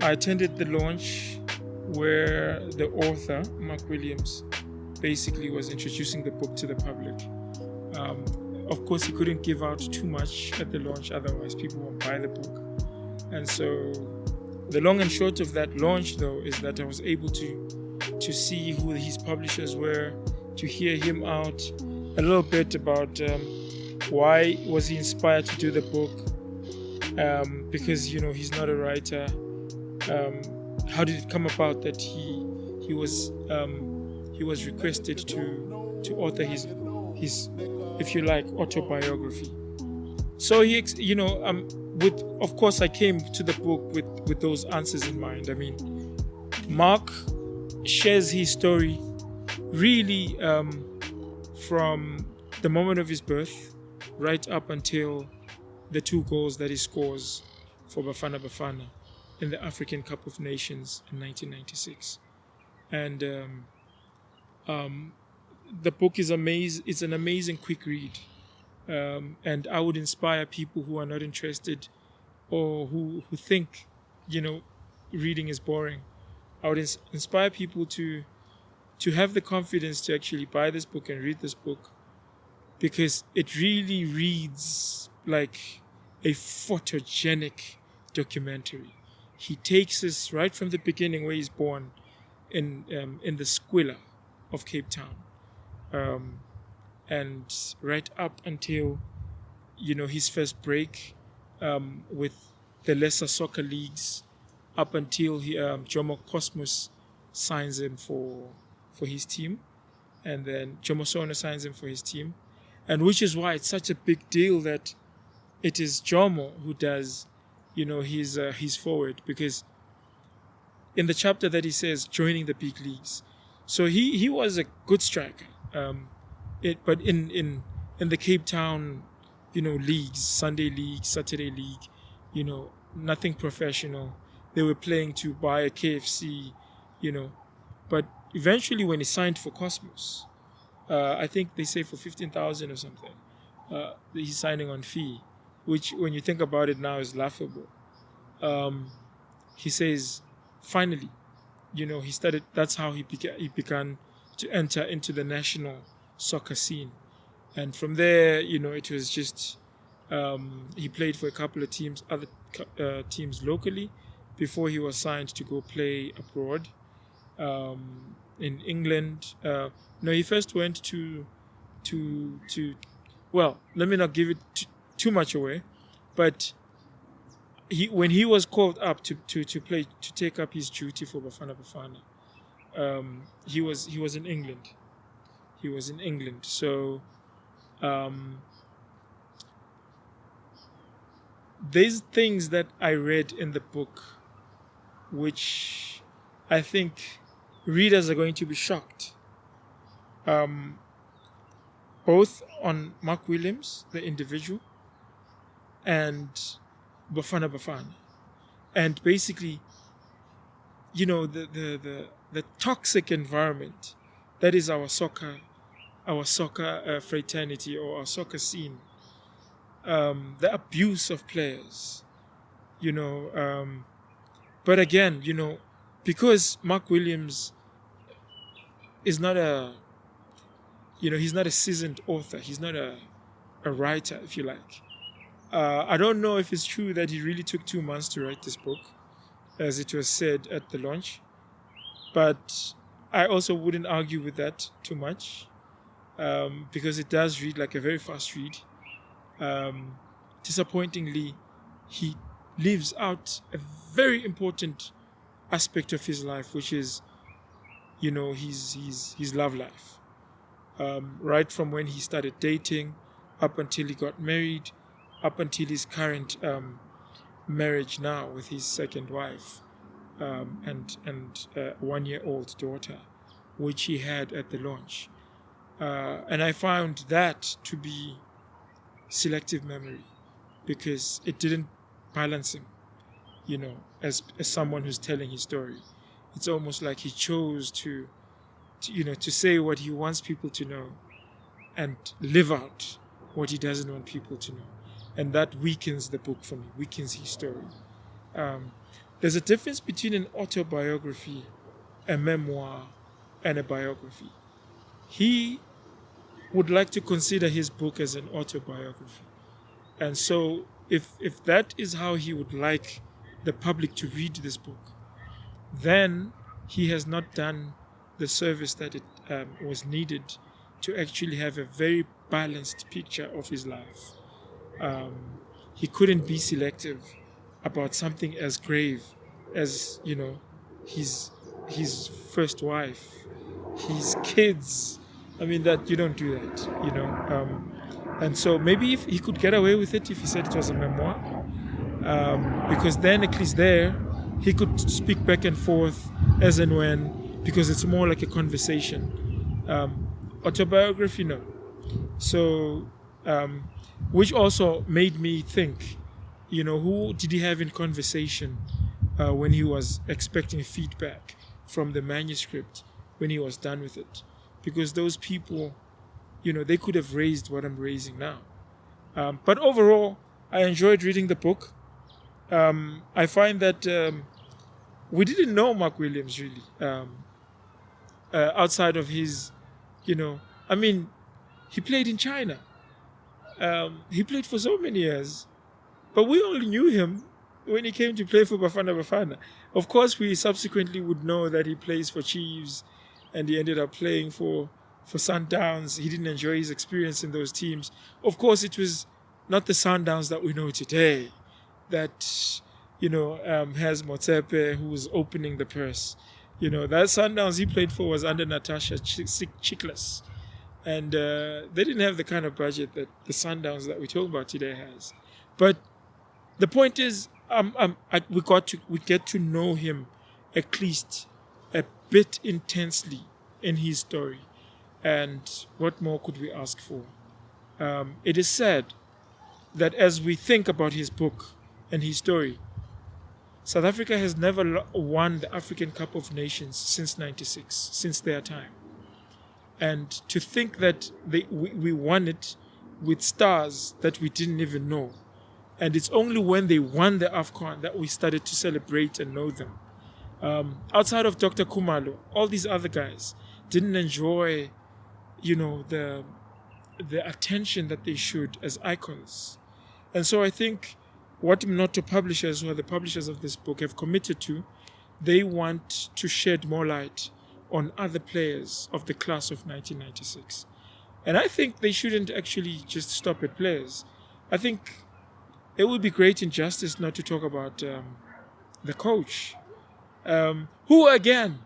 I attended the launch where the author, Mark Williams, basically was introducing the book to the public. Of course, he couldn't give out too much at the launch, otherwise people won't buy the book. And so the long and short of that launch, though, is that I was able to see who his publishers were, to hear him out a little bit about why was he inspired to do the book, because he's not a writer. How did it come about that he was requested to author his if you like autobiography. So of course I came to the book with those answers in mind. I mean, Mark shares his story really from the moment of his birth right up until the 2 goals that he scores for Bafana Bafana in the African Cup of Nations in 1996. And the book is amazing. It's an amazing quick read. And I would inspire people who are not interested or who think, reading is boring. I would inspire people to have the confidence to actually buy this book and read this book, because it really reads like a photogenic documentary. He takes us right from the beginning, where he's born in the Squilla of Cape Town, and right up until his first break with the lesser soccer leagues, up until Jomo Cosmos signs him for his team, and then Jomo Sono signs him for his team, and which is why it's such a big deal that it is Jomo who does his forward, because in the chapter that he says joining the big leagues, so he was a good striker, but in the Cape Town leagues, Sunday league, Saturday league, nothing professional. They were playing to buy a KFC, but eventually when he signed for Cosmos, I think they say for 15,000 or something, he's signing on fee, which when you think about it now is laughable. He says, finally, he started. That's how he began to enter into the national soccer scene, and from there, it was just he played for a couple of teams, other teams locally, before he was signed to go play abroad, in England. No, he first went to well, let me not give it too much away, but when he was called up to play, to take up his duty for Bafana Bafana, he was in England. He was in England. So there's things that I read in the book which I think readers are going to be shocked. Both on Mark Williams, the individual, and Bafana Bafana. And basically, the toxic environment that is our soccer fraternity, or our soccer scene. The abuse of players, but again, because Mark Williams is not he's not a seasoned author. He's not a writer, if you like. I don't know if it's true that he really took 2 months to write this book, as it was said at the launch. But I also wouldn't argue with that too much, because it does read like a very fast read. Disappointingly, he leaves out a very important aspect of his life, which is, his love life. Right from when he started dating, up until he got married, up until his current marriage now with his second wife, and a 1-year-old daughter, which he had at the launch. And I found that to be selective memory, because it didn't balance him, as someone who's telling his story. It's almost like he chose to say what he wants people to know and live out what he doesn't want people to know. And that weakens the book for me, weakens his story. There's a difference between an autobiography, a memoir, and a biography. He would like to consider his book as an autobiography. And so if that is how he would like the public to read this book, then he has not done the service that it was needed to actually have a very balanced picture of his life. He couldn't be selective about something as grave as, his first wife, his kids. I mean, that you don't do that. And so maybe if he could get away with it if he said it was a memoir, because then at least there he could speak back and forth as and when, because it's more like a conversation. Autobiography, no. So, which also made me think, who did he have in conversation when he was expecting feedback from the manuscript when he was done with it? Because those people, they could have raised what I'm raising now. But overall, I enjoyed reading the book. I find that we didn't know Mark Williams really, outside of his, he played in China. He played for so many years, but we only knew him when he came to play for Bafana Bafana. Of course, we subsequently would know that he plays for Chiefs, and he ended up playing for Sundowns. He didn't enjoy his experience in those teams. Of course, it was not the Sundowns that we know today, that has Motsepe, who was opening the purse. That Sundowns he played for was under Natasha Chiklas. And they didn't have the kind of budget that the Sundowns that we talk about today has. But the point is, we get to know him at least a bit intensely in his story. And what more could we ask for? It is sad that as we think about his book and his story, South Africa has never won the African Cup of Nations since '96, since their time. And to think that we won it with stars that we didn't even know. And it's only when they won the AFCON that we started to celebrate and know them. Outside of Dr. Khumalo, all these other guys didn't enjoy, the attention that they should as icons. And so I think what Mnoto Publishers, who are the publishers of this book, have committed to, they want to shed more light on other players of the class of 1996. And I think they shouldn't actually just stop at players. I think it would be great injustice not to talk about the coach, who again,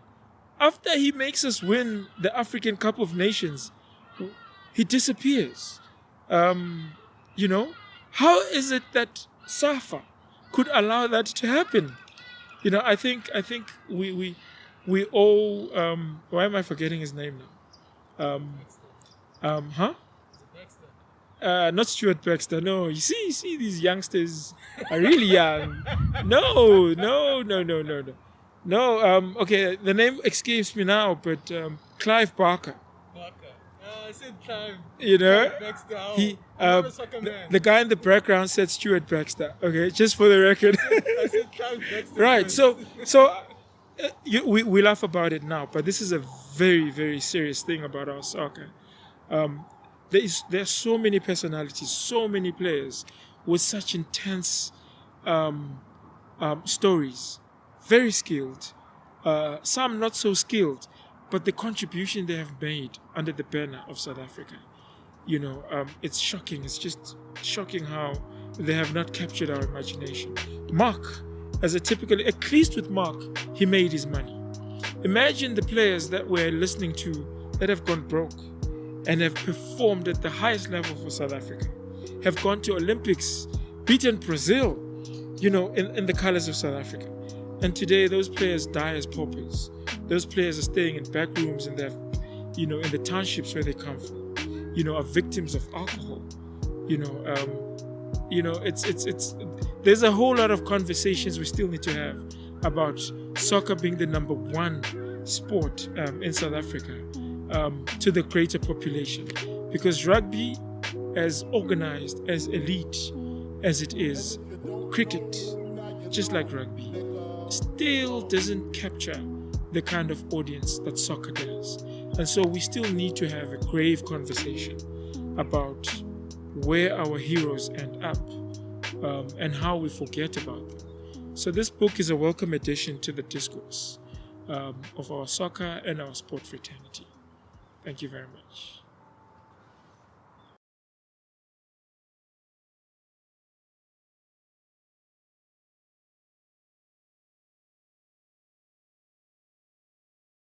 after he makes us win the African Cup of Nations, he disappears. How is it that SAFA could allow that to happen? I think we owe. Why am I forgetting his name now? Not Stuart Baxter. No, you see, these youngsters are really young. No. Okay, the name escapes me now, but Clive Barker. I said Clive. Baxter. He, the guy in the background said Stuart Baxter. Okay, just for the record. I said Clive Baxter. Right. So we laugh about it now, but this is a very, very serious thing about our soccer. There are so many personalities, so many players with such intense stories, very skilled, some not so skilled, but the contribution they have made under the banner of South Africa, it's shocking. It's just shocking how they have not captured our imagination. Mark, at least with Mark, he made his money. Imagine the players that we're listening to that have gone broke and have performed at the highest level for South Africa, have gone to Olympics, beaten Brazil, in the colors of South Africa. And today those players die as paupers. Those players are staying in back rooms in the townships where they come from, are victims of alcohol. It's there's a whole lot of conversations we still need to have about soccer being the number one sport in South Africa to the greater population, because rugby, as organized, as elite as it is, cricket, just like rugby, still doesn't capture the kind of audience that soccer does. And so we still need to have a grave conversation about where our heroes end up, and how we forget about them. So this book is a welcome addition to the discourse of our soccer and our sport fraternity. Thank you very much.